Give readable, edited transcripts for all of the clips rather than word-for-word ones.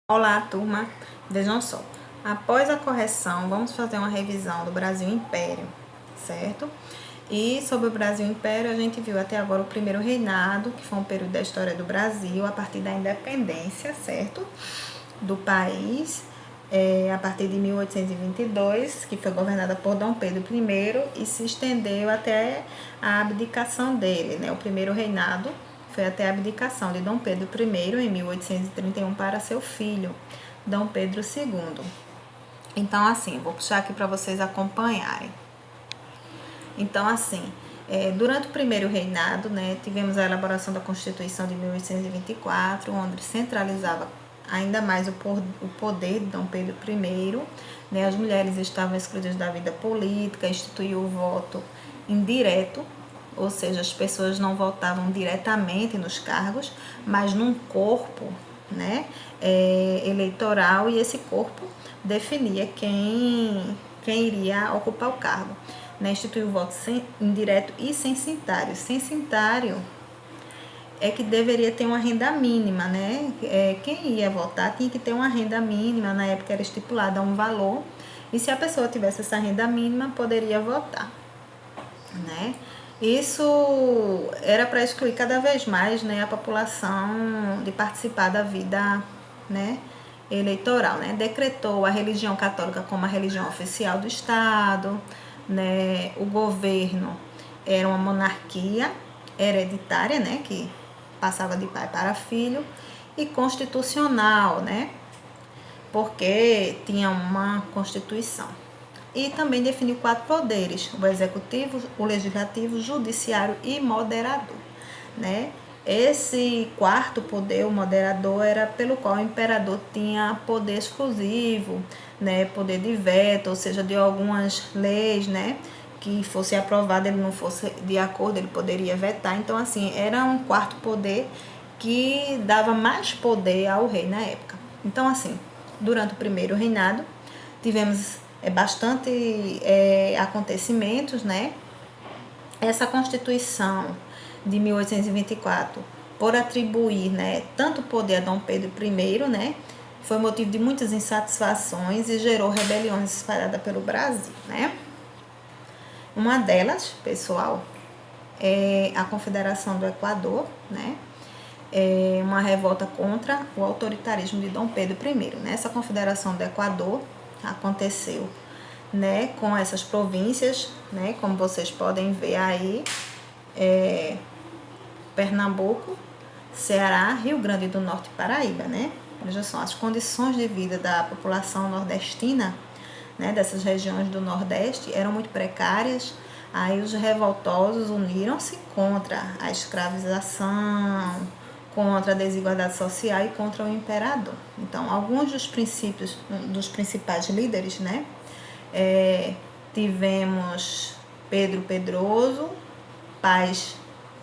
Olá, turma. Vejam só. Após a correção, vamos fazer uma revisão do Brasil Império, certo? E sobre o Brasil Império, a gente viu até agora o primeiro reinado, que foi um período da história do Brasil, a partir da independência, certo? Do país, a partir de 1822, que foi governada por Dom Pedro I e se estendeu até a abdicação dele, né? O primeiro reinado foi até a abdicação de Dom Pedro I em 1831 para seu filho, Dom Pedro II. Então, assim, vou puxar aqui para vocês acompanharem. Então, assim, durante o primeiro reinado, né, tivemos a elaboração da Constituição de 1824, onde centralizava ainda mais o poder de Dom Pedro I. Né, as mulheres estavam excluídas da vida política, instituiu o voto indireto, ou seja, as pessoas não votavam diretamente nos cargos, mas num corpo, né, eleitoral, e esse corpo definia quem iria ocupar o cargo. Né, instituiu o voto indireto e censitário. Censitário é que deveria ter uma renda mínima, né? Quem ia votar tinha que ter uma renda mínima, na época era estipulada um valor, e se a pessoa tivesse essa renda mínima, poderia votar, né? Isso era para excluir cada vez mais, né, a população de participar da vida, né, eleitoral, né? Decretou a religião católica como a religião oficial do Estado, né? O governo era uma monarquia hereditária, né, que passava de pai para filho, e constitucional, né, porque tinha uma constituição. E também definiu 4 poderes: o executivo, o legislativo, o judiciário e moderador, né? Esse quarto poder, o moderador, era pelo qual o imperador tinha poder exclusivo, né? Poder de veto, ou seja, de algumas leis, né, que fosse aprovada, ele não fosse de acordo, ele poderia vetar. Então, assim, era um quarto poder que dava mais poder ao rei na época. Então, assim, durante o primeiro reinado, tivemos bastante acontecimentos, né? Essa Constituição de 1824, por atribuir, né, tanto poder a Dom Pedro I, né, foi motivo de muitas insatisfações e gerou rebeliões espalhadas pelo Brasil, né? Uma delas, pessoal, é a Confederação do Equador, né? É uma revolta contra o autoritarismo de Dom Pedro I. Nessa Confederação do Equador aconteceu, né, com essas províncias, né, como vocês podem ver aí, Pernambuco, Ceará, Rio Grande do Norte e Paraíba, né? Veja só, as condições de vida da população nordestina, né, dessas regiões do Nordeste, eram muito precárias. Aí os revoltosos uniram-se contra a escravização, contra a desigualdade social e contra o imperador. Então, alguns dos princípios, dos principais líderes, né, tivemos Pedro Pedroso, Paz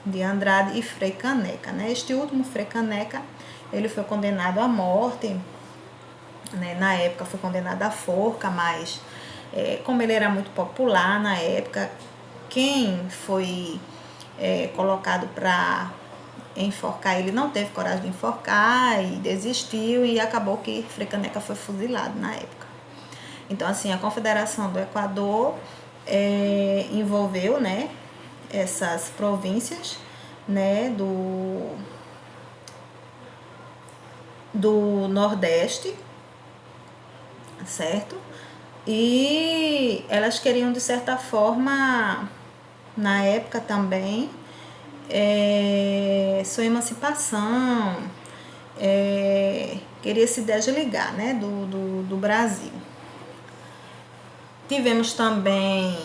de Andrade e Frei Caneca, né? Este último, Frei Caneca, ele foi condenado à morte, né? Na época foi condenado à forca, mas como ele era muito popular na época, quem foi colocado para enforcar ele não teve coragem de enforcar e desistiu, e acabou que Frei Caneca foi fuzilado na época. Então, assim, a Confederação do Equador envolveu, né, essas províncias, né, do Nordeste, certo? E elas queriam, de certa forma, na época também, sua emancipação, queria se desligar, né, do Brasil. Tivemos também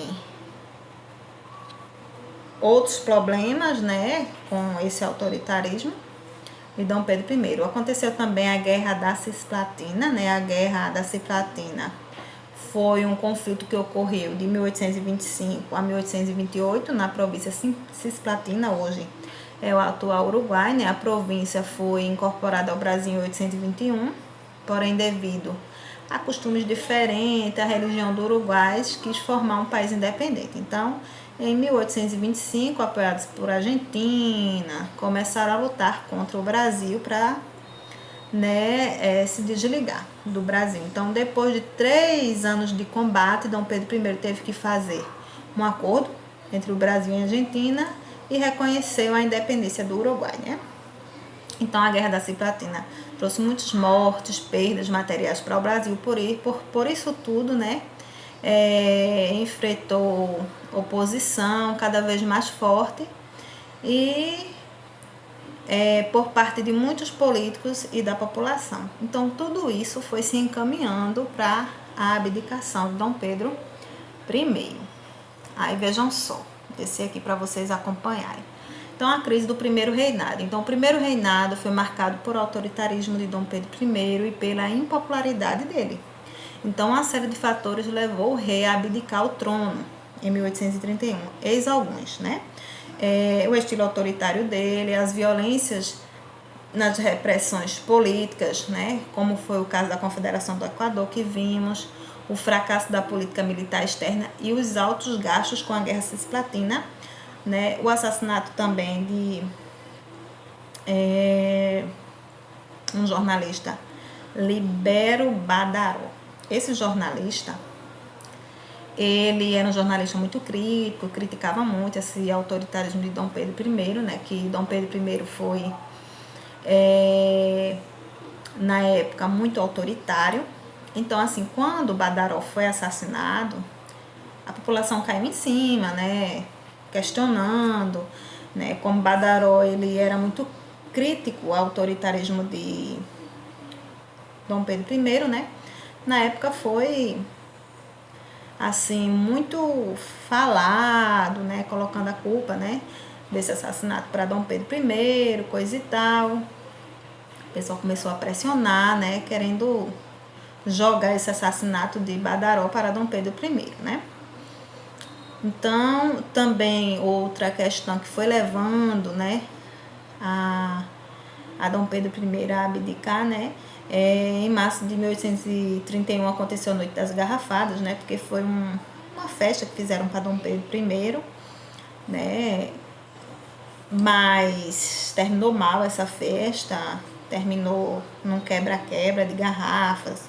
outros problemas, né, com esse autoritarismo de Dom Pedro I. Aconteceu também a Guerra da Cisplatina, né? A Guerra da Cisplatina foi um conflito que ocorreu de 1825 a 1828 na província Cisplatina, hoje é o atual Uruguai, né? A província foi incorporada ao Brasil em 1821, porém, devido a costumes diferentes, a religião do Uruguai quis formar um país independente. Então, em 1825, apoiados por Argentina, começaram a lutar contra o Brasil para né, se desligar do Brasil. Então, depois de 3 anos de combate, Dom Pedro I teve que fazer um acordo entre o Brasil e a Argentina e reconheceu a independência do Uruguai, né? Então, a Guerra da Ciplatina trouxe muitas mortes, perdas materiais para o Brasil. Por isso tudo, né, enfrentou oposição cada vez mais forte e por parte de muitos políticos e da população. Então, tudo isso foi se encaminhando para a abdicação de Dom Pedro I. Aí, vejam só, descer aqui para vocês acompanharem. Então, a crise do primeiro reinado. Então, o primeiro reinado foi marcado por autoritarismo de Dom Pedro I e pela impopularidade dele. Então, uma série de fatores levou o rei a abdicar o trono em 1831. Eis alguns, né? O estilo autoritário dele, as violências nas repressões políticas, né? Como foi o caso da Confederação do Equador que vimos, o fracasso da política militar externa e os altos gastos com a Guerra Cisplatina, né? O assassinato também de um jornalista, Libero Badaró. Esse jornalista, ele era um jornalista muito crítico, criticava muito esse autoritarismo de Dom Pedro I, né? Que Dom Pedro I foi, na época, muito autoritário. Então, assim, quando Badaró foi assassinado, a população caiu em cima, né? Questionando, né? Como Badaró, ele era muito crítico ao autoritarismo de Dom Pedro I, né? Na época foi assim muito falado, né, colocando a culpa, né, desse assassinato para Dom Pedro I, coisa e tal. O pessoal começou a pressionar, né, querendo jogar esse assassinato de Badaró para Dom Pedro I, né? Então, também outra questão que foi levando, né, a Dom Pedro I a abdicar, né? Em março de 1831 aconteceu a Noite das Garrafadas, né? Porque foi uma festa que fizeram para Dom Pedro I, né? Mas terminou mal essa festa, terminou num quebra-quebra de garrafas,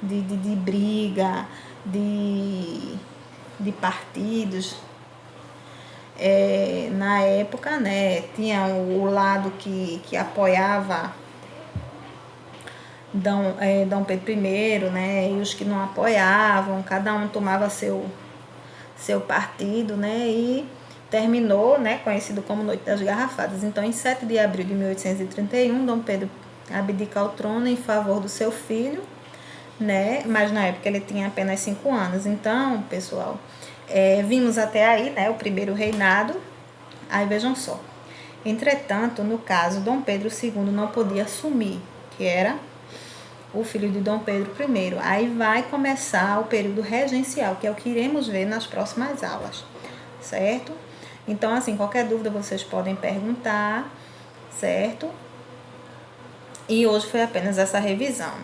de briga, de partidos. Na época, né, tinha o lado que apoiava Dom Pedro I, né, e os que não apoiavam, cada um tomava seu partido, né, e terminou, né, conhecido como Noite das Garrafadas. Então, em 7 de abril de 1831, Dom Pedro abdica o trono em favor do seu filho, né, mas na época ele tinha apenas 5 anos. Então, pessoal, vimos até aí, né, o primeiro reinado. Aí vejam só. Entretanto, no caso, Dom Pedro II não podia assumir, que era o filho de Dom Pedro I. Aí vai começar o período regencial, que é o que iremos ver nas próximas aulas, certo? Então, assim, qualquer dúvida vocês podem perguntar, certo? E hoje foi apenas essa revisão.